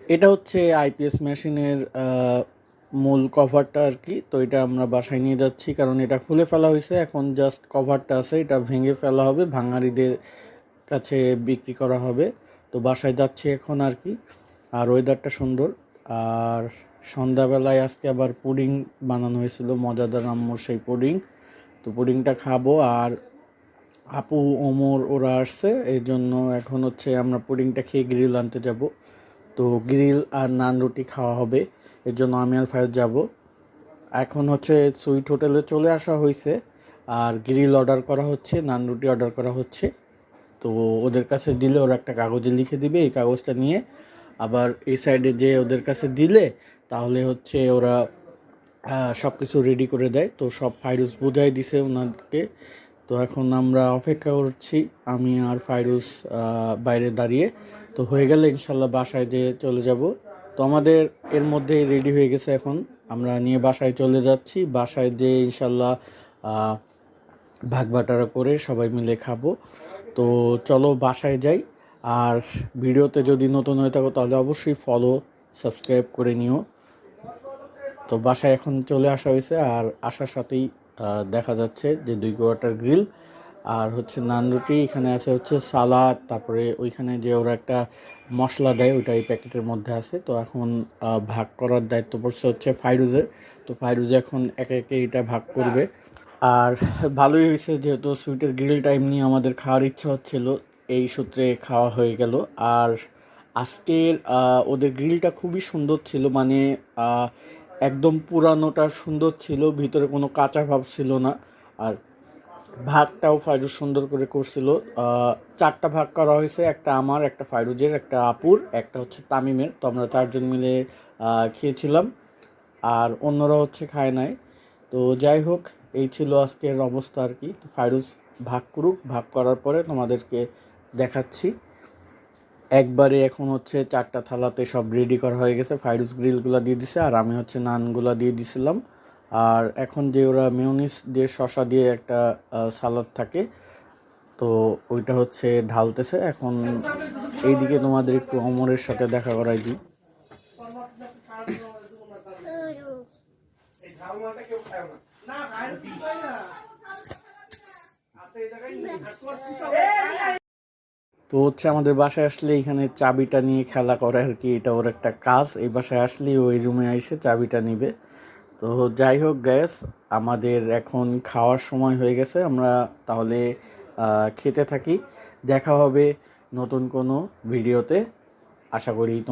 এটা হচ্ছে আইপিএস মেশিনের মূল কভারটা আর কি। তো এটা আমরা বাসায় নিয়ে যাচ্ছি, কারণ এটা খুলে ফেলা হয়েছে, এখন জাস্ট কভারটা আছে, এটা ভেঙে ফেলা হবে, ভাঙাড়িদের কাছে বিক্রি করা হবে। তো বাসায় যাচ্ছি এখন আর কি। আর ওয়েদারটা সুন্দর। আর সন্ধ্যাবেলায় আজকে আবার পুডিং বানানো হয়েছিল, মজাদার আম্মুর সেই পুডিং। তো পুডিংটা খাবো। আর আপু ওমর ওরা আসছে, এই জন্য এখন হচ্ছে আমরা পুডিংটা খেয়ে গ্রিল আনতে যাব। তো গ্রিল আর নান রুটি খাওয়া হবে, এর জন্য আমি আর ফায়দ যাব। এখন হচ্ছে সুইট হোটেলে চলে আসা হয়েছে, আর গ্রিল অর্ডার করা হচ্ছে, নান রুটি অর্ডার করা হচ্ছে। তো ওদের কাছে দিলে ওরা একটা কাগজে লিখে দিবে, এই কাগজটা নিয়ে আবার এই সাইডে যে ওদের কাছে দিলে তাহলে হচ্ছে ওরা সব কিছু রেডি করে দেয়। তো সব ফাইরুজ বুঝাই দিছে ওনাকে। তো এখন আমরা অপেক্ষা করছি, আমি আর ফাইরুজ বাইরে দাঁড়িয়ে। তো হয়ে গেলে ইনশাল্লাহ বাসায় যেয়ে চলে যাব। তো আমাদের এর মধ্যে রেডি হয়ে গেছে, এখন আমরা নিয়ে বাসায় চলে যাচ্ছি। বাসায় যেয়ে ইনশাল্লাহ ভাগ বাটারা করে সবাই মিলে খাবো। তো চলো বাসায় যাই। আর ভিডিওতে যদি নতুন হয়ে থাকো তাহলে অবশ্যই ফলো সাবস্ক্রাইব করে নিও। তো বাসায় এখন চলে আসা হয়েছে, আর আসার সাথেই দেখা যাচ্ছে যে 2 কোয়ার্টার গ্রিল আর হচ্ছে নান রুটি, এখানে আছে হচ্ছে সালাদ, তারপরে ওইখানে যে ওরা একটা মশলা দেয় ওইটা এই প্যাকেটের মধ্যে আছে। তো এখন ভাগ করার দায়িত্ব পড়ছে হচ্ছে ফাইরুজের। তো ফাইরুজে এখন একে একে এটা ভাগ করবে। আর ভালোই হয়েছে, যেহেতু সুইটের গ্রিল টাইম নিয়ে আমাদের খাওয়ার ইচ্ছা হচ্ছিল, এই সূত্রে খাওয়া হয়ে গেল। আর আজকের ওদের গ্রিলটা খুবই সুন্দর ছিল, মানে একদম পুরানোটা সুন্দর ছিল, ভিতরে কোনো কাঁচা ভাব ছিল না। আর ভাগটাও ফাইরুজ সুন্দর করে করছিল। 4টা ভাগ করা হয়েছে, একটা আমার, একটা ফাইরুজের, একটা আপুর, একটা হচ্ছে তামিমের। তো আমরা 4জন মিলে খেয়েছিলাম, আর অন্যরা হচ্ছে খায় নাই। তো যাই হোক, এই ছিল আজকের অবস্থা আর কি। তো ফাইরুজ ভাগ করুক, ভাগ করার পরে তোমাদেরকে দেখাচ্ছি। একবারে এখন হচ্ছে 4টা থালাতে সব রেডি করা হয়ে গেছে। ফাইরুজ গ্রিলগুলো দিয়ে দিছে, আর আমি হচ্ছে নানগুলা দিয়ে দিছিলাম। আর এখন যে ওরা মেয়োনিজ দিয়ে শসা দিয়ে একটা সালাদ থাকে, তো ওইটা হচ্ছে ঢালতেছে এখন। এইদিকে তোমাদের একটু অমরের সাথে দেখা করাই দিই। তো হচ্ছে আমাদের বাসায় আসলে এখানে চাবিটা নিয়ে খেলা করে আর কি, এটা ওর একটা কাজ। এই বাসায় আসলে ওই রুমে এসে চাবিটা নিবে। তো যাই হোক গ্যাস, আমাদের এখন খাওয়ার সময় হয়ে গেছে, আমরা তাহলে খেতে থাকি। দেখা হবে নতুন কোনো ভিডিওতে, আশা করি।